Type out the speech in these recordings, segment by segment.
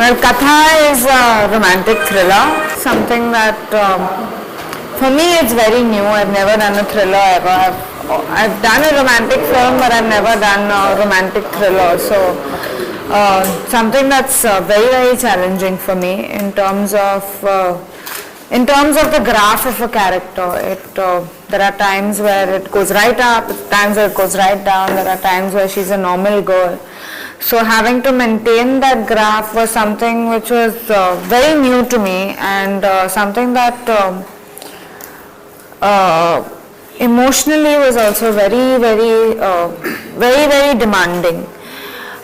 Well, Katha is a romantic thriller, something that for me it's very new. I've never done a thriller ever. I've done a romantic film, but I've never done a romantic thriller. So something that's very, very challenging for me in terms of the graph of a character. There are times where it goes right up, times where it goes right down. There are times where she's a normal girl. So having to maintain that graph was something which was very new to me, and something that emotionally was also very, very demanding.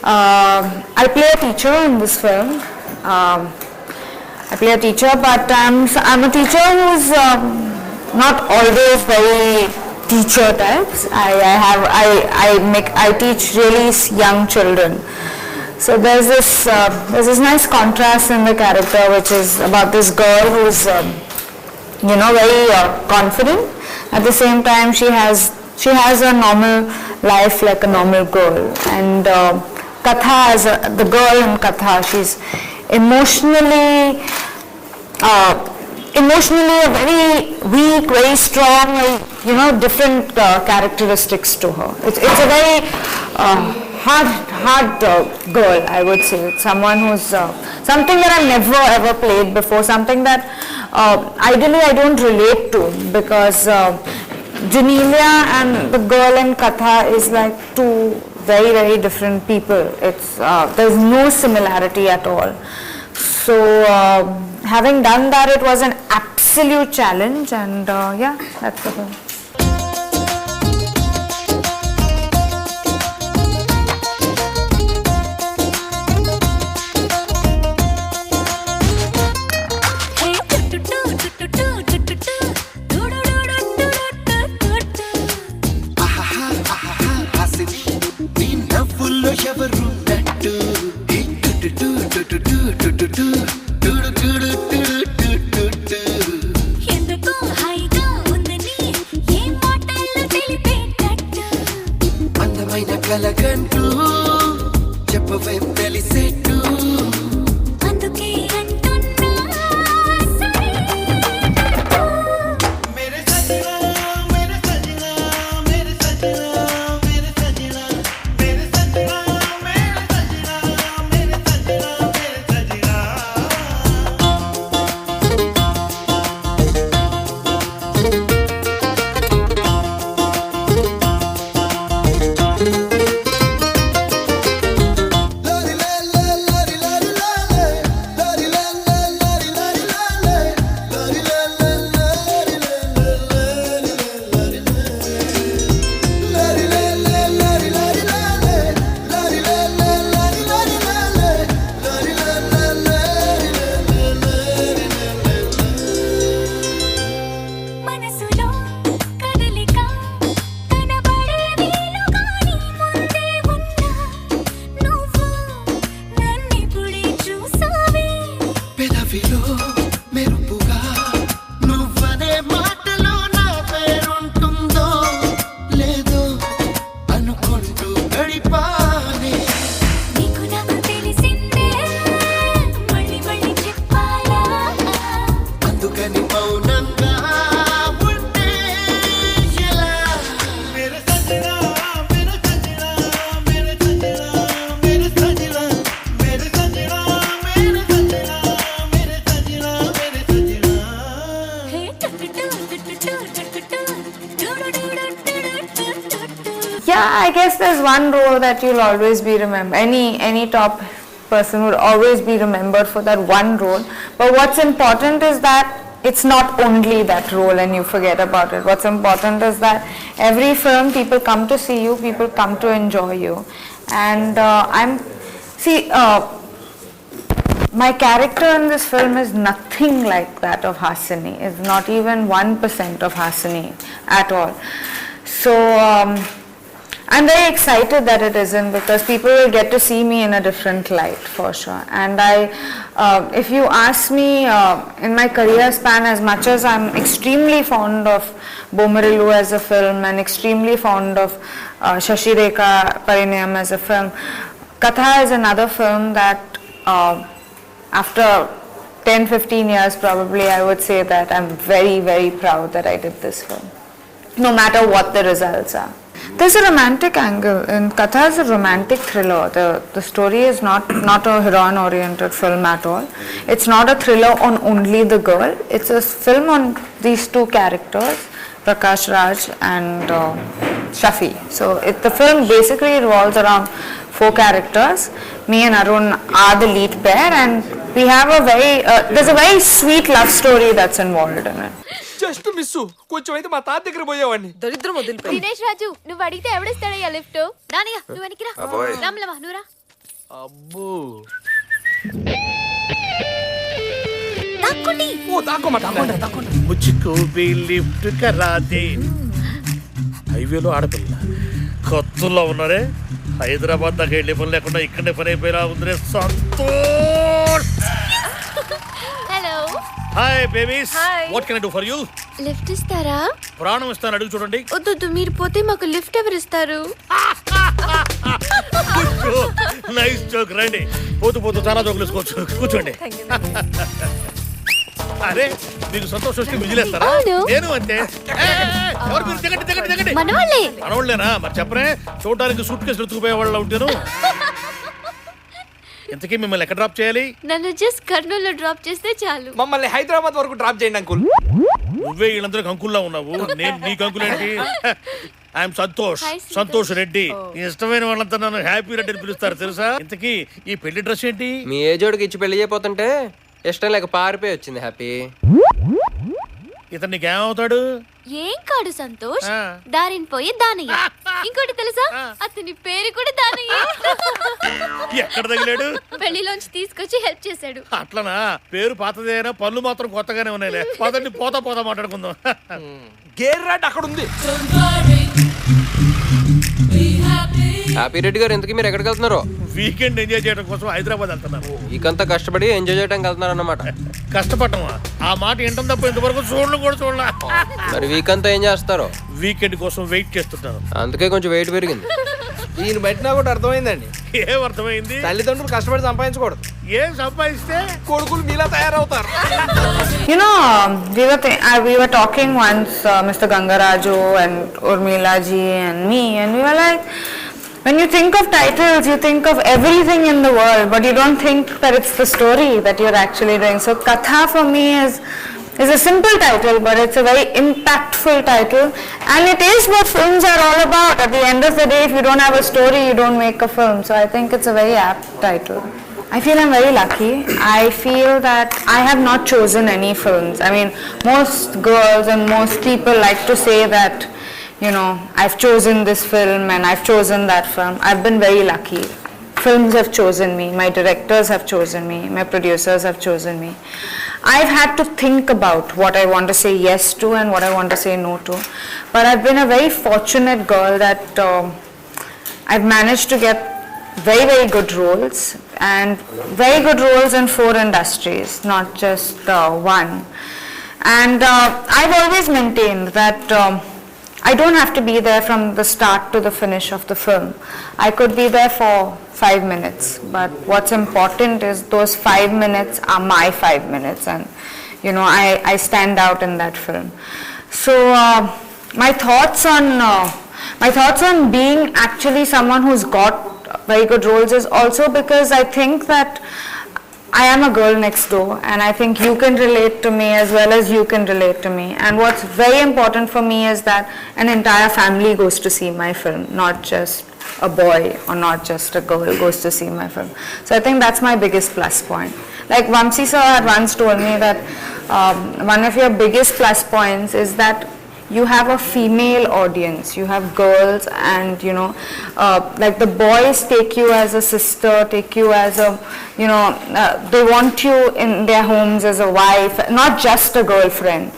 I play a teacher in this film. I play a teacher, but I'm a teacher who's not always very teacher types. I teach really young children. So there's this nice contrast in the character, which is about this girl who's very confident. At the same time, she has a normal life like a normal girl. And Katha, as the girl in Katha, she's emotionally a very weak, very strong, different characteristics to her. It's a very hard girl, I would say. It's someone who's something that I've never ever played before, something that ideally I don't relate to, because Genelia and the girl in Katha is like two very, very different people. There's no similarity at all. So having done that, it was an absolute challenge, and that's the film. కలగంటూ చెప్పవే తెలిసేట్టు అందుకే అంటున్నా సరే మేరే సజనా మేరే సజనా మేరే సజనా మేరే సజనా మేరే సజనా మేరే సజనా మేరే సజనా మేరే సజనా మెరుపుగా నువ్వనే మాటలో నా పేరుంటుందో లేదో అనుకుంటూ గడిపానే నీకు నాకు తెలిసిందే మళ్ళీ మళ్ళీ చెప్పాలా అందుకని మౌనంగా ఉంటే ఎలా మేరే సజనా మేరే సజనా మేరే సజనా మేరే సజనా మేరే సజనా మేరే Sajana Yeah, I guess there's one role that you'll always be remembered. Any top person would always be remembered for that one role. But what's important is that it's not only that role and you forget about it. What's important is that every film, people come to see you, people come to enjoy you. And my character in this film is nothing like that of Hasini. It's not even 1% of Hasini at all. So I'm very excited that it isn't, because people will get to see me in a different light for sure. And if you ask me in my career span, as much as I'm extremely fond of Bomarilu as a film and extremely fond of Shashi Rekha Parinayam as a film, Katha is another film that after 10-15 years probably, I would say that I'm very, very proud that I did this film, no matter what the results are. There's a romantic angle, and Katha is a romantic thriller. The story is not a heroine-oriented film at all. It's not a thriller on only the girl. It's a film on these two characters, Prakash Raj and Shafi. So the film basically revolves around 4 characters. Me and Arun are the lead pair, and we have there's a very sweet love story that's involved in it. Just miss కొంచెం అయితే మా తాత దగ్గర పోయేవాడిని. దరిద్రం వదిలిపోయి. దినేష్ రాజు నువ్వు అడిగితే ఎవడిస్తాడయ్యా lift? రానిగా నువ్వు వెనక్కి రా. రామ్లమ్మ నువ్వు రా. అబ్బో దాక్కోండి. ఓ దాక్కోండి. ముచ్చుకు బి లిఫ్ట్ కరాదే. హైవేలో ఆడపిల్ల కొత్తలో ఉన్నారే, హైదరాబాద్ దాకా వెళ్ళే పని లేకుండా ఇక్కడనే పని అయిపోయినా ఉందిరే. Santosh. Hello hi babies, what can I do for you? Lift ఇస్తారా? ప్రాణం ఇస్తాను, అడుగు చూడండి. వద్దు మీరు పోతే మాకు లిఫ్ట్ ఎవరు ఇస్తారు? Nice joke. రండి, పోతూ పోతూ చాలా జోకులు వేసుకోవచ్చు. కూర్చోండి. అరే మీకు సంతోషం వస్తే విజిలేస్తారా? నేను అంతే. ఎవరు మీరు? దిగండి. మనవాళ్ళేనా? మరి చెప్పరే, చూడడానికి సూట్ కేసులు ఎత్తుకుపోయే వాళ్ళ ఉంటాను. ఇంతకీ మిమ్మల్ని ఎక్కడ డ్రాప్ చేయాలి? నన్ను జస్ట్ కర్నూలులో డ్రాప్ చేస్తే చాలు. మమ్మల్ని హైదరాబాద్ వరకు డ్రాప్ చేయండి అంకుల్. నువ్వే వీళ్ళందరికి అంకుల్లా ఉన్నావు, నేను నీకు అంకుల్ ఏంటి? ఐఎమ్ సంతోష్ రెడ్డి. ఇష్టమైన వాళ్ళంతా నన్ను హ్యాపీ రెడ్డి అని పిలుస్తారు తెలుసా? ఇంతకీ ఈ పెళ్లి డ్రెస్ ఏంటి? మీ ఏజోడికి ఇచ్చి పెళ్లి చేయబోతుంటే ఇష్టం లేక పారిపోయి వచ్చింది హ్యాపీ. ఇతను నీకేమవుతాడు? ఏం కాడు సంతోష్, దారిని పోయి దానయ్య. ఇంకోటి తెలుసా, అతని పేరు కూడా దానయ్య. ఎక్కడ తగిలాడు? పెళ్లిలోంచి తీసుకొచ్చి హెల్ప్ చేశాడు. అట్లనా? పేరు పాతదేనా, పనులు మాత్రం కొత్తగానే ఉన్నాయిలే. పదండి పోతా మాట్లాడుకుందాం. గేర్ రాట్ అక్కడ ఉంది. హ్యాపీ రెడ్డి గారు, ఇంతకీ మీరు ఎక్కడికి వెళ్తున్నారు? వీకెండ్ ఎంజాయ్ చేయడం కోసం హైదరాబాద్ వెళ్తున్నాను. వీకంతా కష్టపడి ఎంజాయ్ చేయడానికి వెళ్తున్నారు అన్నమాట. కష్టపడమా? ఆ మాట ఏంటం తప్ప ఇంతవరకు చూడలే. మరి వీకంతా ఏం చేస్తారు? వీకెండ్ కోసం వెయిట్ చేస్తుంటాను. అందుకే కొంచెం వెయిట్ పెరిగింది. ఈయన బట్టి నాకు ఒకటి అర్థమైందండి. ఏం అర్థమైంది? తల్లిదండ్రులు కష్టపడి సంపాదించకూడదు. ఏం సంపాదిస్తే కొడుకులు మీలా తయారవుతారు. You know, we were talking once, Mr. Gangaraju and Urmila ji and me, and we were like, when you think of titles, you think of everything in the world, but you don't think that it's the story that you're actually doing. So Katha for me is a simple title, but it's a very impactful title, and it is what films are all about. At the end of the day, if you don't have a story, you don't make a film. So I think it's a very apt title. I feel I'm very lucky. I feel that I have not chosen any films. I mean, most girls and most people like to say that, you know, I've chosen this film and I've chosen that film. I've been very lucky. Films have chosen me, my directors have chosen me, my producers have chosen me. I've had to think about what I want to say yes to and what I want to say no to. But I've been a very fortunate girl that I've managed to get very, very good roles, and very good roles in 4 industries, not just one. And I've always maintained that I don't have to be there from the start to the finish of the film. I could be there for 5 minutes, but what's important is those 5 minutes are my 5 minutes, and you know, I stand out in that film. So my thoughts on being actually someone who's got very good roles is also because I think that I am a girl next door, and I think you can relate to me as well as you can relate to me. And what's very important for me is that an entire family goes to see my film, not just a boy or not just a girl goes to see my film. So I think that's my biggest plus point. Like Vamsi sir had once told me that one of your biggest plus points is that you have a female audience, you have girls, and you know, like the boys take you as a sister, take you as a, you know, they want you in their homes as a wife, not just a girlfriend.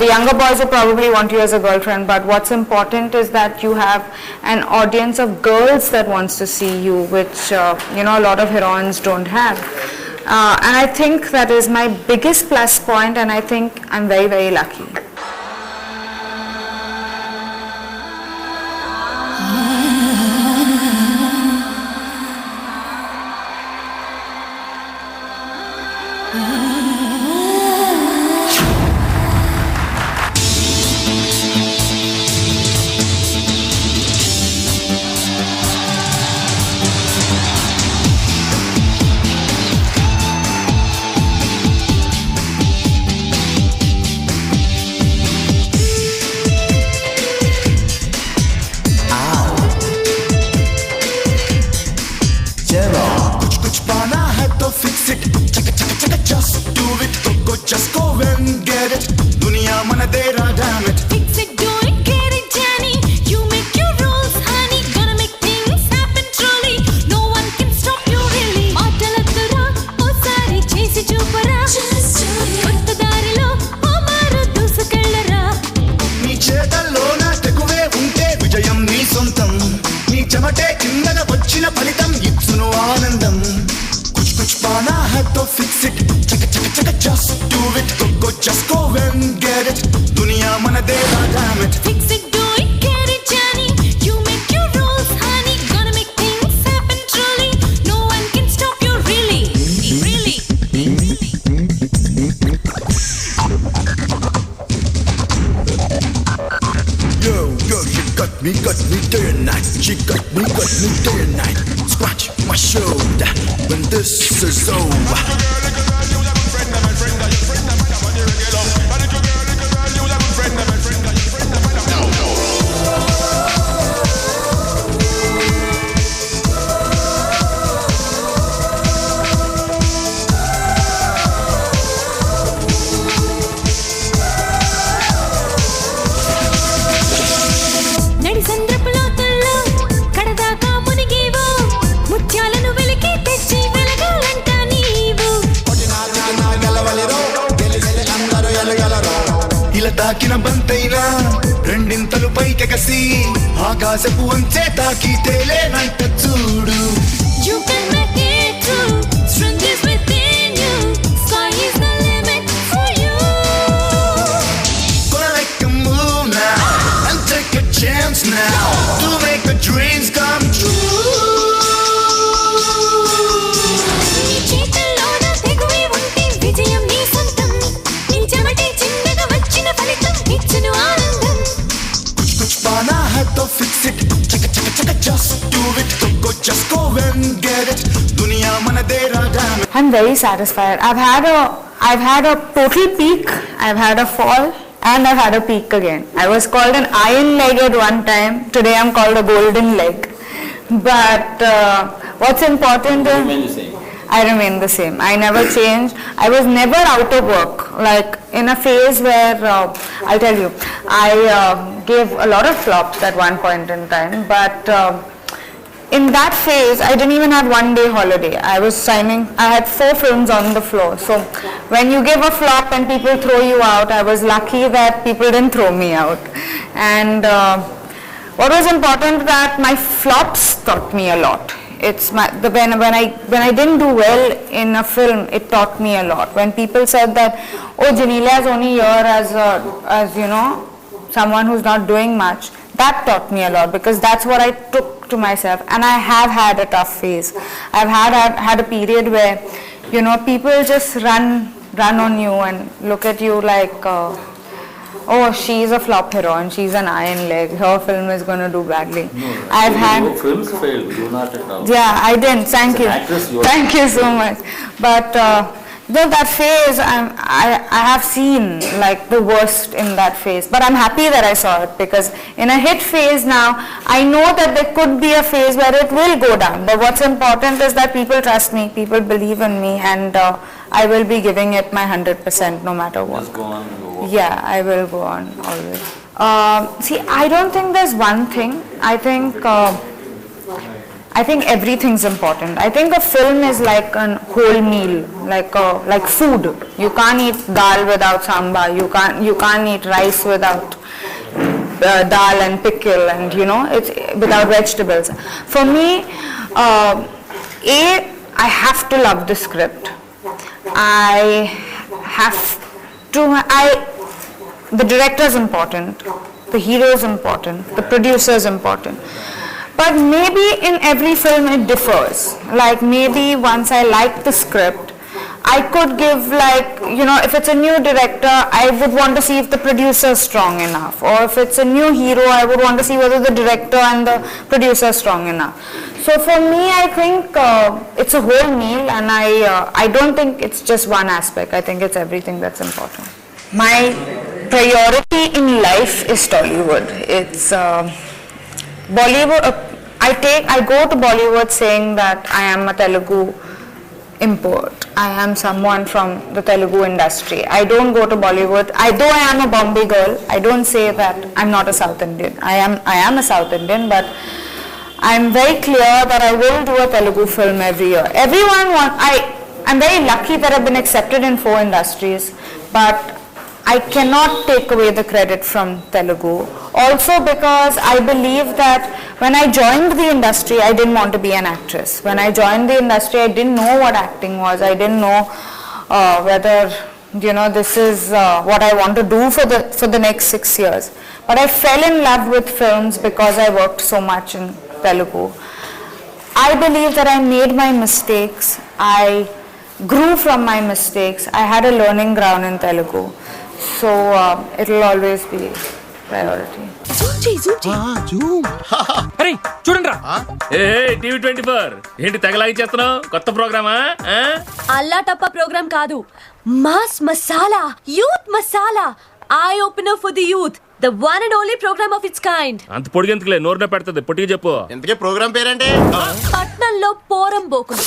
The younger boys will probably want you as a girlfriend, but what's important is that you have an audience of girls that wants to see you, which you know, a lot of heroines don't have. And I think that is my biggest plus point, and I think I'm very, very lucky. చెమటే చిన్నగా వచ్చిన ఫలితం ఇచ్చును ఆనందం కుచ్ కుచ్ పానా high తో fix it చక చక చక just do it go just go and get it దునియా మనదే damn it Fix it, do it, get it, Johnny. You make your rules, honey. Gonna make things happen truly. No one can stop you, really. Really. Yo, she got me day and night. She got me day and night. Scratch my shoulder when this is over. నడి సంద్రపు లోతుల్లో కడదాకా మునిగేవో ముత్యాలను వెలికి తెచ్చి వెలగాలంట నీవు ఇలా తాకిన బంతైనా రెండింతలు పైకెగసి ఆకాశపు అంచే తాకి తేలేనంట చూడు You can make it true. Strength is within you. Sky is the limit for you. Gonna make a move now and take a chance now to make the dreams come true. నీ చేతుల్లోన తెగువే ఉంటే విజయం నీ సొంతం. నీ చెమటే చిన్నగా వచ్చిన ఫలితం ఇచ్చును ఆనందం. कुछ कुछ पाना है तो fix it Chak Chak Chak just do it go just go and get it दुनिया मन दे राजा I'm very satisfied. I've had a total peak, I've had a fall, and I've had a peak again. I was called an iron leg at one time. Today I'm called a golden leg. But what's important is I remain the same. I never changed. I was never out of work. Like in a phase where I'll tell you, I gave a lot of flops at one point in time, but. In that phase, I didn't even have 1 day holiday. I had 4 films on the floor. So when you give a flop and people throw you out, I was lucky that people didn't throw me out. And what was important that my flops taught me a lot. It's when I didn't do well in a film, it taught me a lot. When people said that, oh, Janelia is only here as you know, someone who's not doing much, that taught me a lot because that's what I took to myself. And I have had a tough phase. I've had a period where, you know, people just run on you and look at you like, oh, she's a flop hero and she's an iron leg. Her film is going to do badly. I've had Your films failed. You not at all. yeah, I didn't. Thank As an you. actress, you are- Thank you so much. But that phase, I have seen like the worst in that phase. But I'm happy that I saw it because in a hit phase now, I know that there could be a phase where it will go down. But what's important is that people trust me, people believe in me, and I will be giving it my 100% no matter what. Just go on. Go. Yeah, I will go on always. See, I don't think there's one thing. I think everything's important. I think a film is like a whole meal, like food. You can't eat dal without sambar. You can't eat rice without dal and pickle, and you know, it's without vegetables. For me, I have to love the script. The director is important, the hero is important, the producer is important. But maybe in every film it differs. Like maybe once I like the script, I could give like, you know, if it's a new director, I would want to see if the producer is strong enough. Or if it's a new hero, I would want to see whether the director and the producer are strong enough. So for me, I think it's a whole meal, and I don't think it's just one aspect. I think it's everything that's important. My priority in life is Tollywood. It's Bollywood. I go to Bollywood saying that I am a Telugu import. I am someone from the Telugu industry. I don't go to Bollywood. Though I am a Bombay girl, I don't say that I'm not a South Indian. I am a South Indian, but I'm very clear that I will do a Telugu film every year. I'm very lucky that I've been accepted in 4 industries, but I cannot take away the credit from Telugu. Also because I believe that when I joined the industry, I didn't want to be an actress. When I joined the industry, I didn't know what acting was. I didn't know whether, this is what I want to do for the next 6 years. But I fell in love with films because I worked so much in Telugu. I believe that I made my mistakes. I grew from my mistakes. I had a learning ground in Telugu. So it'll always be priority. అరే చూడండి రా TV 24 ఏంటి తెగలాగి చేస్తున్నావు కొత్త ప్రోగ్రామా అల్లా టప్ప ప్రోగ్రామ్ కాదు mass masala youth masala eye opener for the youth the one and only program of its kind అంత పొడిగెందుకులే నోరునే పెడుతుంది పొట్టిగా చెప్పు ఇంతకీ ప్రోగ్రామ్ పేరేంటి? పట్నంలో పోరం బోకులు.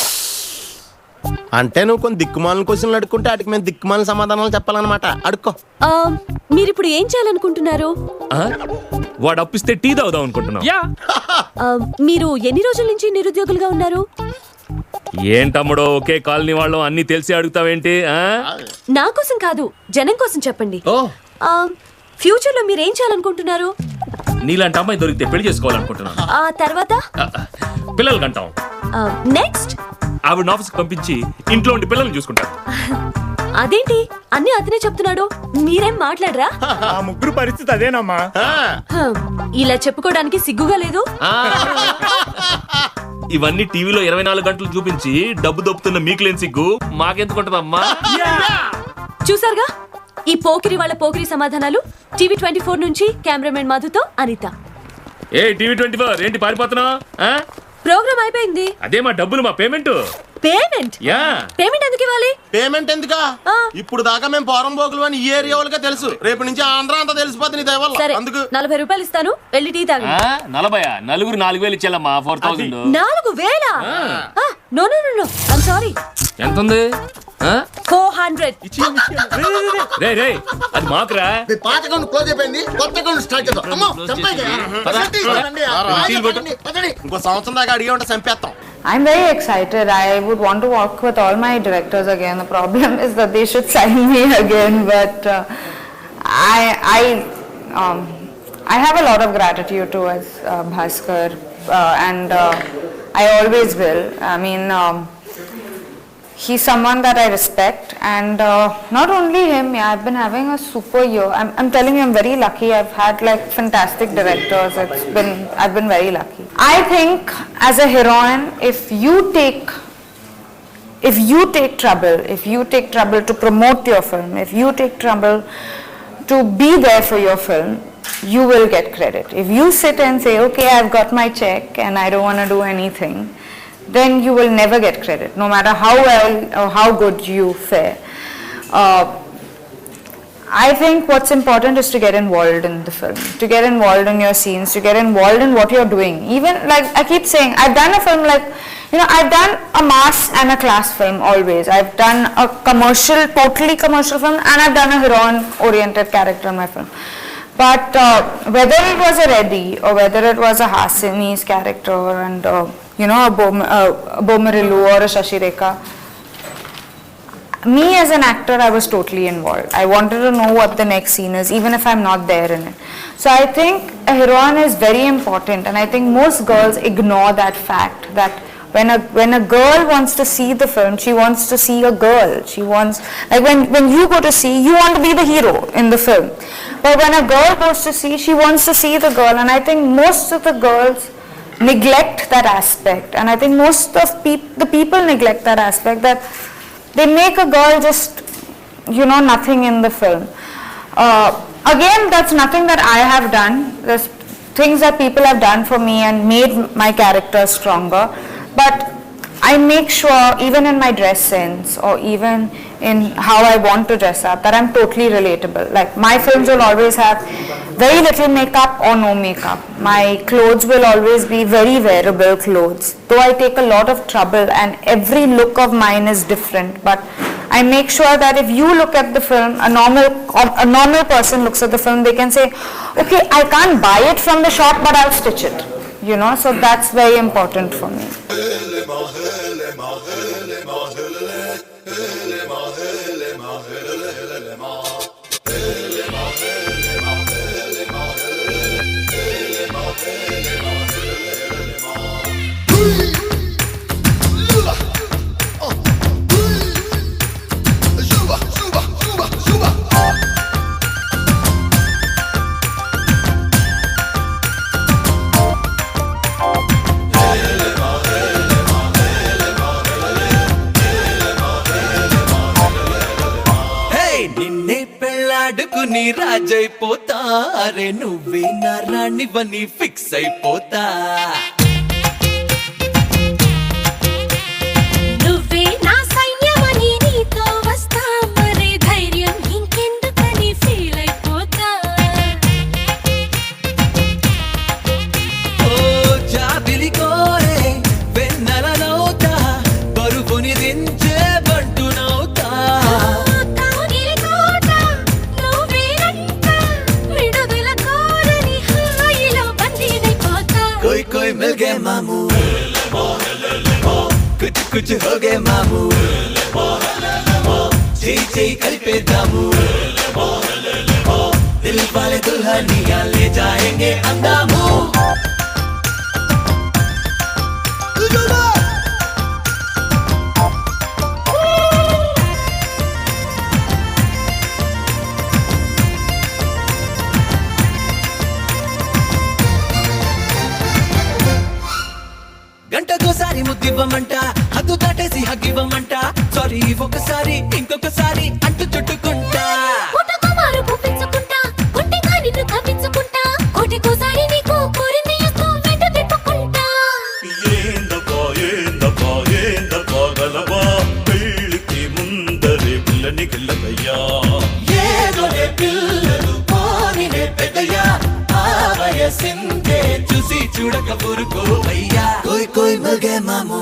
అంటే నువ్వు కొన్ని దిక్కుమాలను క్వశ్చన్లు అడుక్కుంటే వాటికి మేము దిక్కుమాల సమాధానాలు చెప్పాలన్నమాట. అడుక్కో. మీరిప్పుడు ఏం చేయాలనుకుంటున్నారు? వాడు అప్పిస్తే టీ తాగుదాం అనుకుంటున్నాం. మీరు ఎన్ని రోజుల నుంచి నిరుద్యోగులుగా ఉన్నారు? ఏంటమ్ముడో ఒకే కాలనీ వాళ్ళం అన్ని తెలిసి అడుగుతావేంటి? నా కోసం కాదు, జనం కోసం చెప్పండి. ఫ్యూచర్ లో మీరు ఏం చేయాలనుకుంటున్నారు? నీలాంటి అమ్మాయి దొరికితే పెళ్లి చేసుకోవాలనుకుంటున్నాను. ఆ తర్వాత పిల్లలు కంటాం. నెక్స్ట్ ఆవిడ ఆఫీస్కి పంపించి ఇంట్లో ఉండి పిల్లల్ని చూసుకుంటాను. అదేంటి అన్ని అతనే చెప్తున్నాడు, మీరేం మాట్లాడరా? ఆ ముగ్గురు పరిస్థితి అదేనమ్మా. ఇలా చెప్పుకోవడానికి సిగ్గుగా లేదు? ఇవన్నీ టీవీలో 24 గంటలు చూపించి డబ్బు దొప్పుతున్న మీకు లేని సిగ్గు మాకెందుకుంటదమ్మా? చూసారుగా ఈ పోకిరి వాళ్ళ పోకిరి సమాధానాలు. టీవీ 24 నుంచి కెమెరామెన్ మధుతో అనిత. టీవీ 24 ఏంటి పారిపోతున్నావు? ప్రోగ్రామ్ అయిపోయింది. అదే మా డబ్బులు, మా పేమెంట్. పేమెంట్? పేమెంట్ ఎందుకు ఇవ్వాలి? పేమెంట్ ఎందుకా? ఇప్పుడు దాకా మేము పోరం బోకులు అని ఈ ఏరియా వాళ్ళకే తెలుసు. రేపు నుంచి ఆంధ్ర అంతా తెలిసిపోతుంది నీ దయవల్ల. సరే, అందుకు 40 రూపాయలు ఇస్తాను, వెళ్ళి టీ తాగండి. 40? నలుగురు 4,000 ఇచ్చేయాలమ్మా. 4,000. 4,000? No no no, I'm sorry. ఎంత ఉంది? 400. రే అది మాకురా. పాత అకౌంట్ క్లోజ్ అయిపోయింది, కొత్త అకౌంట్ స్టార్ట్ చేద్దాం. అమ్మో ఇంకో సంవత్సరం దాకా అడిగే ఉంటే చంపేస్తాం. I'm very excited. I would want to work with all my directors again. The problem is that they should sign me again, but I have a lot of gratitude towards Bhaskar, and I always will. I mean, he's someone that I respect, and not only him, I've been having a super year. I'm telling you, I'm very lucky. I've had like fantastic directors. I've been very lucky. I think as a heroine, if you take trouble to promote your film, if you take trouble to be there for your film, you will get credit. If you sit and say, okay, I've got my check and I don't want to do anything, then you will never get credit, no matter how well or how good you fare. I think what's important is to get involved in the film, to get involved in your scenes, to get involved in what you're doing. Even like I keep saying, I've done a film like, I've done a mass and a class film always. I've done a totally commercial film, and I've done a heroine-oriented character in my film. But whether it was a Reddy or whether it was a Hasini's character and a Bomarilu or a Shashireka, me as an actor, I was totally involved. I wanted to know what the next scene is, even if I'm not there in it. So I think a heroine is very important, and I think most girls ignore that fact that when a girl wants to see the film, she wants to see a girl. She wants, like when you go to see, you want to be the hero in the film. But when a girl goes to see, she wants to see the girl, and I think most of the girls neglect that aspect, and I think most of the people neglect that aspect, that they make a girl just, nothing in the film. Again, that's nothing that I have done. There's things that people have done for me and made my character stronger. But I make sure, even in my dress sense or even in how I want to dress up, that I'm totally relatable. Like my films will always have very little makeup or no makeup. My clothes will always be very wearable clothes. Though I take a lot of trouble and every look of mine is different, but I make sure that if you look at the film, a normal person looks at the film, they can say, okay, I can't buy it from the shop, but I'll stitch it. So that's very important for me. నీ రాజైపోతా అరే నువ్వే నా రాణివని fix అయిపోతా నువ్వే నా సైన్యమని నీతో వస్తా మరే ధైర్యం ఇంకెందుకని ఫీల్ అయిపోతా ఓ జాబిలి కోరే వెన్నెలనవుతా బరువుని దించే బంటునవుతా కౌగిలి కోట నువ్వేనంట విడుదల కోరని హాయిలో బందీనైపోతా कोई कोई मिल गए मामू कुछ कुछ हो गए मामू చేయి చేయి కలిపేద్దాము దిల్ వాలే దుల్హనియా లే జాయేంగే అందాము గంటకోసారి ముద్దివ్వమంట హద్దు దాటేసి హగ్గివ్వమంట సారీ ఒకసారి ఇంకొకసారి అంటూ చుట్టుకుంటా పుట్టకుమారు పుప్పించుకుంటా ఒంటిగా నిన్ను తప్పించుకుంటా కోటికోసారి నీకు కోరింది ఇస్తూ వెంట తిప్పుకుంటా ఏదోనే పిల్లలు పోనినే పెద్దయ్యా ఆ వయసిందే చూసి చూడక ఊరుకోవయ్యా కోయ్ కోయ్ మిల్ గే మామూ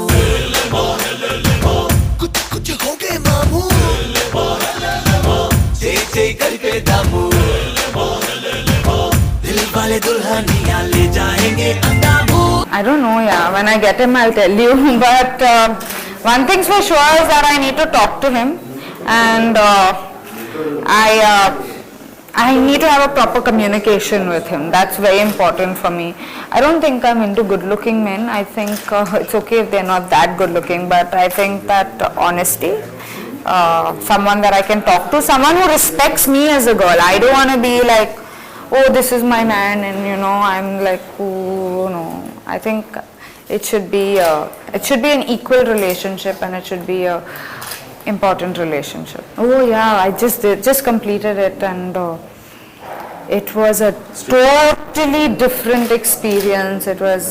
కుచ్ కుచ్ హో గే మామూ చేయి చేయి కలిపేద్దాము దిల్ వాలే దుల్హనియా లే జాయేంగే అందాము I don't know, yeah. When I get him, I'll tell you. But one thing's for sure is that I need to talk to him, and I need to have a proper communication with him. That's very important for me. I don't think I'm into good-looking men. I think it's okay if they're not that good-looking, but I think that honesty, someone that I can talk to, someone who respects me as a girl. I don't want to be like, oh, this is my man, and you know, I'm like, oh no. I think it should be an equal relationship, and it should be a important relationship. Oh yeah, I just completed it, and it was a totally different experience. It was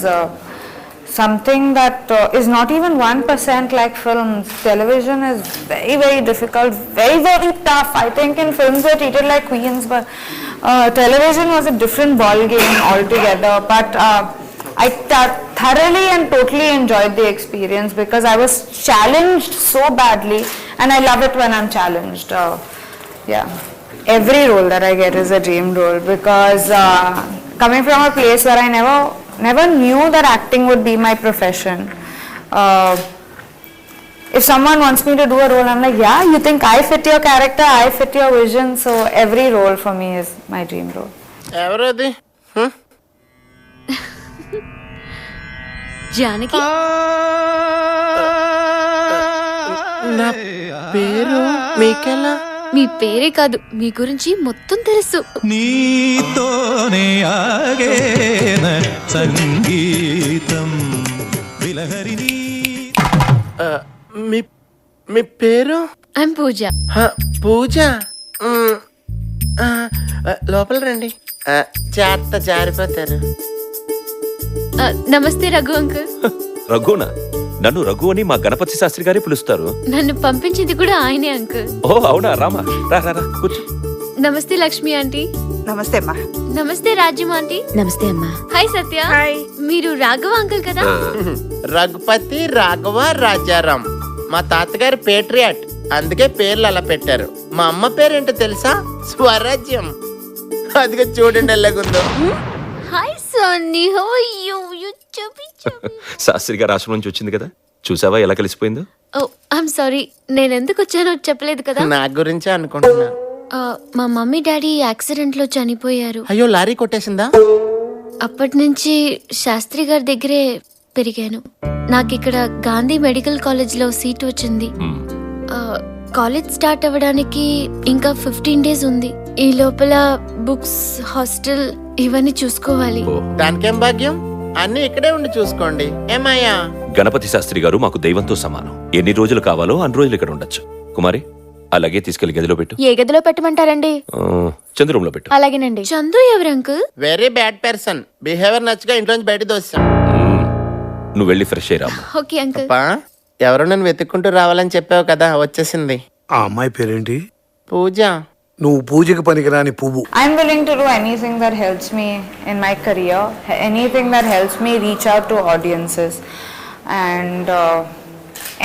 something that is not even 1% like films. Television is very, very difficult, very, very tough. I think in films we're treated like queens, but television was a different ball game altogether. But I thoroughly and totally enjoyed the experience because I was challenged so badly, and I love it when I'm challenged. Yeah, every role that I get is a dream role because coming from a place where I never knew that acting would be my profession. If someone wants me to do a role, I'm like, yeah, you think I fit your character, I fit your vision, so every role for me is my dream role. ఎవరది జానకి నా పేరు మీకెలా మీ పేరే కాదు మీ గురించి మొత్తం తెలుసు. నీతోనే ఆగేన సంగీతం విలహరిని మీ మీ పేరు ఐమ్ పూజ. పూజ లోపల రండి చేత జారిపోతారు. నమస్తే రఘు అంకుల్. రఘునా? నన్ను రఘు అని మా గణపతి శాస్త్రి గారి పిలుస్తారు. నన్ను పంపించింది కూడా ఆయనే అంకుల్. ఓ అవునా? రామా రా రా రా కూర్చో. నమస్తే లక్ష్మి ఆంటీ. నమస్తే అమ్మా. నమస్తే రాజ్యం ఆంటీ. నమస్తే అమ్మా. హాయ్ సత్య. హాయ్. మీరు రాఘవ అంకుల్ కదా? రఘుపతి రాఘవ రాజారాం. మా తాతగారు పేట్రియాట్, అందుకే పేర్లు అలా పెట్టారు. మా అమ్మ పేరేంటో తెలుసా? స్వరాజ్యం. అదిగా చూడండి ఎలాగుందో. Hi Sunny, how are you? You chubby chubby. Shastri గారి ఆశ్రమం నుంచి వచ్చింది కదా, చూసావా ఎలా కలిసిపోయిందో? ఓ ఐమ్ సారీ, నేను ఎందుకు వచ్చానో చెప్పలేదు కదా. నా గురించే అనుకుంటున్నా. మా మమ్మీ డాడీ యాక్సిడెంట్ లో చనిపోయారు. అయ్యో, లారీ కొట్టేసిందా? అప్పటి నుంచి శాస్త్రి గారి దగ్గరే పెరిగాను. నాకు ఇక్కడ గాంధీ మెడికల్ కాలేజ్ లో సీట్ వచ్చింది. కాలేజ్ స్టార్ట్ అవ్వడానికి ఇంకా 15 days ఉంది. ఈ లోపల బుక్స్, హాస్టల్ ఇవన్నీ చూసుకోవాలి. దానికేం భాగ్యం, అన్ని ఇక్కడే ఉండి చూసుకోండి. ఏమయ్యా? గణపతి శాస్త్రి గారు మాకు దైవంతో సమానం. ఎన్ని రోజులు కావాలో అన్ని రోజులు ఇక్కడ ఉండొచ్చు. కుమారి అలాగే తీసుకెళ్లి గదిలో పెట్టు. ఏ గదిలో పెట్టమంటారండి? చందు రూమ్ లో పెట్టు. అలాగేనండి. చందు ఎవరు uncle? Very bad person. Behaviour నచ్చగా ఇంట్లోంచి బయట దోస్తాం. నువ్వు వెళ్ళి ఫ్రెష్ అయ్యి రామ్మా. Okay uncle. అప్పా, ఎవరో నన్ను వెతుక్కుంటూ రావాలని చెప్పావు కదా, వచ్చేసింది. ఆ అమ్మాయి పేరేంటి? పూజ. నువ్వు పూజకి పనికిరాని పువ్వు. I'm willing to do anything that helps me in my career, anything that helps me reach out to audiences, and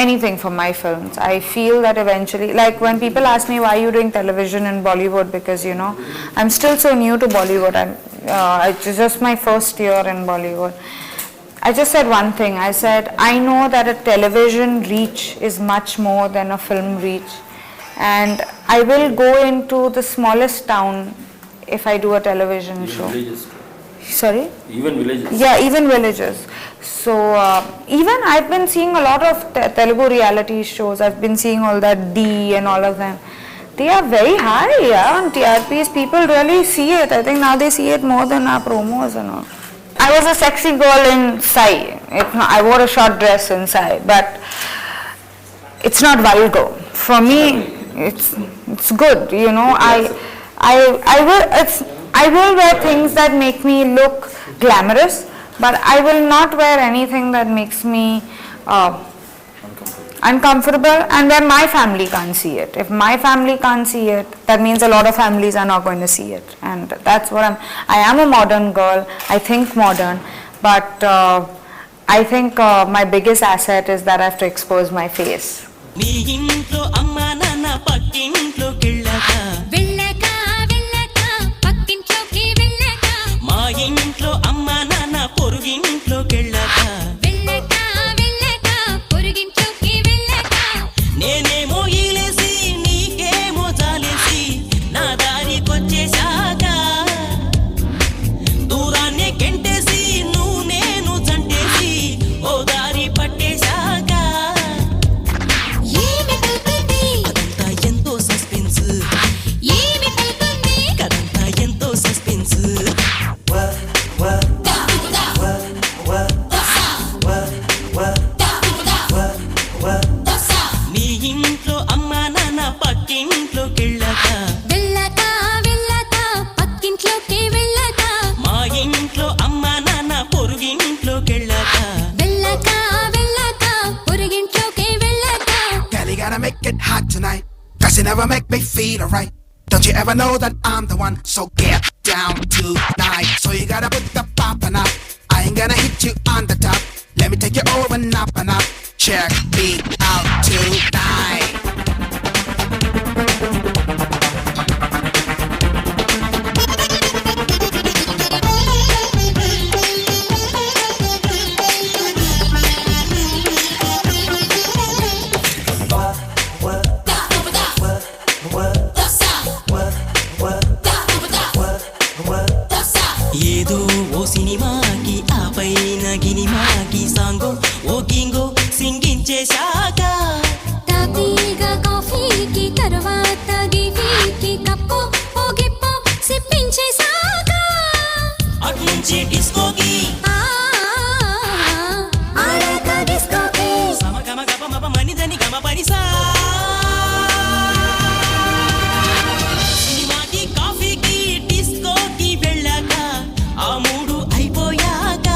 anything for my films. I feel that eventually, like when people ask me why are you doing television in Bollywood, because you know I'm still so new to Bollywood, and it's just my first year in Bollywood. I just said one thing. I said I know that a television reach is much more than a film reach, and I will go into the smallest town if I do a television show. Sorry? Even villages. Yeah, even villages. So even I've been seeing a lot of Telugu reality shows. I've been seeing all that D and all of them. They are very high, yeah, on TRPs. People really see it. I think now they see it more than our promos and all. I was a sexy girl in Sai. I wore a short dress in Sai, but it's not vulgar. For me, it's good. You know, I will wear things that make me look glamorous, but I will not wear anything that makes me uncomfortable and where my family can't see it. If my family can't see it, that means a lot of families are not going to see it, and that's what I am a modern girl. I think modern, but I think my biggest asset is that I have to expose my face. నీ ఇంట్లో అమ్మా నాన్న పక్కింట్లోకి వెళ్ళక పక్కింట్లోకి వెళ్ళక మా ఇంట్లో అమ్మా నాన్న పొరుగింట్లోకి వెళ్ళక పొరుగింట్లోకి వెళ్ళక నేనేమో ఈలేసి నీకేమో జాలేసి నా దారికొచ్చేశాక దూరాన్ని గెంటేసి నువ్వు నేను జంటేసి ఓ దారి పట్టేశాక నీ ఇంట్లో అమ్మా నాన్న పక్కింట్లోకి వెళ్ళక పక్కింట్లోకి వెళ్ళక మా ఇంట్లో అమ్మా నాన్న పొరుగింట్లోకి వెళ్ళక పొరుగింట్లోకి వెళ్ళక. Girl, you gotta make it hot tonight, 'cause you never make me feel alright. Don't you ever know that I'm the one? So get down tonight. So you gotta put the poppin' up. I ain't gonna hit you on the top. Let me take you over and up and up. Check me out tonight. ఏదో ఓ సినిమాకి ఆ పైన గినిమాకి సాంగో ఓ గింగో సింగించేశాక తాపీగా కాఫీకి తర్వాత గిఫీకి cup ఓ గిప్పు సిప్పించేశాక అట్నుంచి డిస్కోకి ఆడక డిస్కోకి సమ గమ గప మప మనిదని గమ పరిసా సినిమాకి కాఫీకి డిస్కోకి వెళ్ళాక ఆ మూడు అయిపోయాక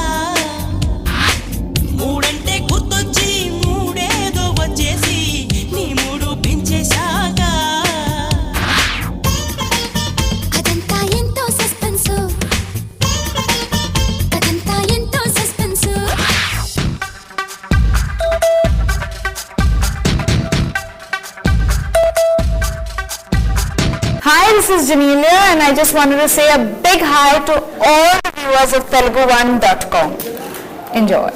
మూడంటే గుర్తొచ్చి మూడేదో వచ్చేసి నీ మూడు పెంచేశాక అదంతా ఎంతో suspense Hi, this is Janelia, and I just wanted to say a big hi to all the viewers of Telugu1.com. Enjoy.